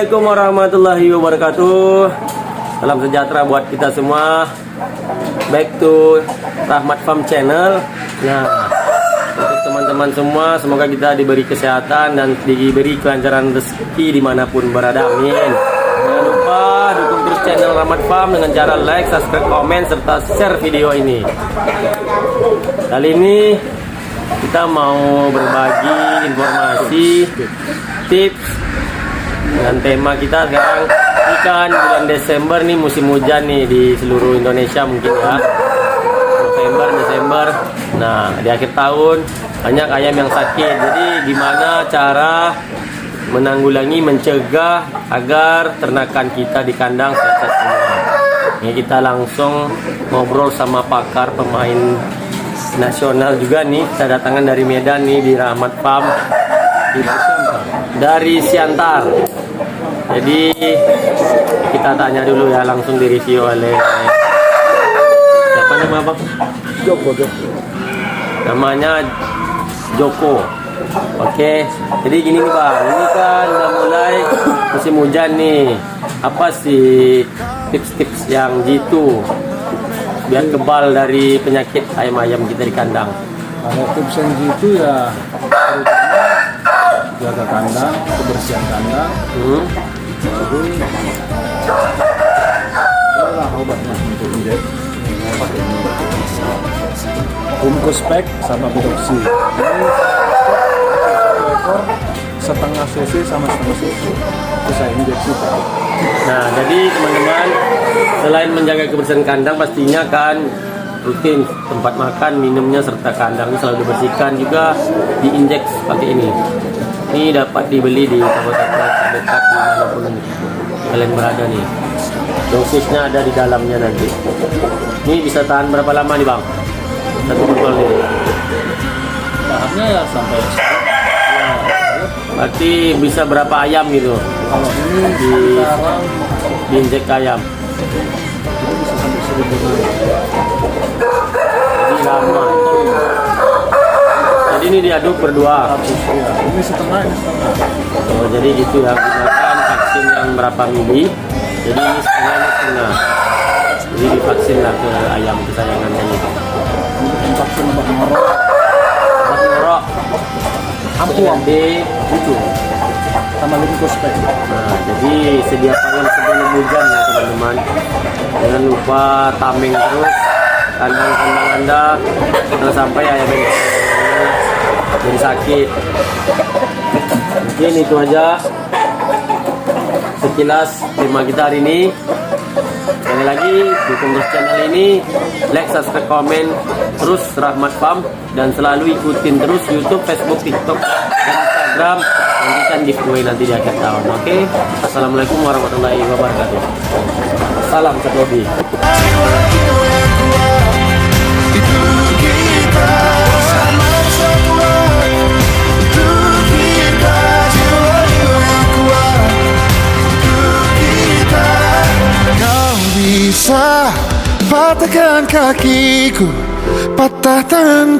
Assalamualaikum warahmatullahi wabarakatuh. Salam sejahtera buat kita semua. Back to Rahmat Farm Channel. Nah, untuk teman-teman semua, semoga kita diberi kesehatan dan diberi kelancaran rezeki dimanapun berada. Amin. Jangan lupa dukung terus channel Rahmat Farm dengan cara like, subscribe, komen, serta share video ini. Kali ini kita mau berbagi informasi, tips, dan tema kita sekarang ikan bulan Desember nih, musim hujan nih di seluruh Indonesia mungkin ya. November, Desember. Nah, di akhir tahun banyak ayam yang sakit. Jadi gimana cara menanggulangi, mencegah agar ternakan kita di kandang sehat semua. Ini kita langsung ngobrol sama pakar pemain nasional juga nih. Kita datangan dari Medan nih di Rahmat Farm dari Siantar. Jadi kita tanya dulu ya, langsung direview oleh siapa nama Bang? Joko. Namanya Joko. Oke, jadi gini nih Bang, ini kan udah mulai musim hujan nih. Apa sih tips-tips yang jitu biar kebal dari penyakit ayam-ayam kita di kandang? Kalau tips yang gitu ya terutama jaga kandang, kebersihan kandang. Lalu itulah obatnya untuk injek. Humcospec sama Bidoxi. Ini ekor setengah cc sama setengah cc. Itu saya injeksi Pak. Nah, jadi teman-teman, selain menjaga kebersihan kandang, pastinya kan rutin tempat makan, minumnya serta kandangnya selalu dibersihkan, juga diinjek pakai ini. Ini dapat dibeli di toko-toko terdekat dimanapun kalian berada nih. Dosisnya ada di dalamnya nanti. Ini bisa tahan berapa lama nih Bang? Satu botol nih. Tahannya ya sampai Berarti bisa berapa ayam gitu? kalau ini sekarang Diinjek ayam. ini bisa sampai 1000 naik. Jadi lama. Jadi ini diaduk berdua. Ya. Ini setengah, ini setengah. Oh, jadi gitu ya, gunakan vaksin yang berapa mili. Jadi ini setengah, ini setengah. Jadi divaksin lah ke ayam kesayangannya ini. Ini vaksin obat ngorok. Obat ngorok, Ampuang itu. sama Humcospec. Nah, jadi sedia payung sebelum hujan ya teman-teman. Jangan lupa tameng terus kandang-kandang Anda, jangan sampai ayam jadi sakit. Mungkin itu aja sekilas tema kita hari ini. Sekali lagi dukung terus channel ini, like, subscribe, komen terus Rahmat Farm, dan selalu ikutin terus YouTube, Facebook, TikTok, dan Instagram. Nanti kan giveaway nanti di akhir tahun. Oke, assalamualaikum warahmatullahi wabarakatuh. Salam Satobi. Bisa patahkan kakiku, patah tangan.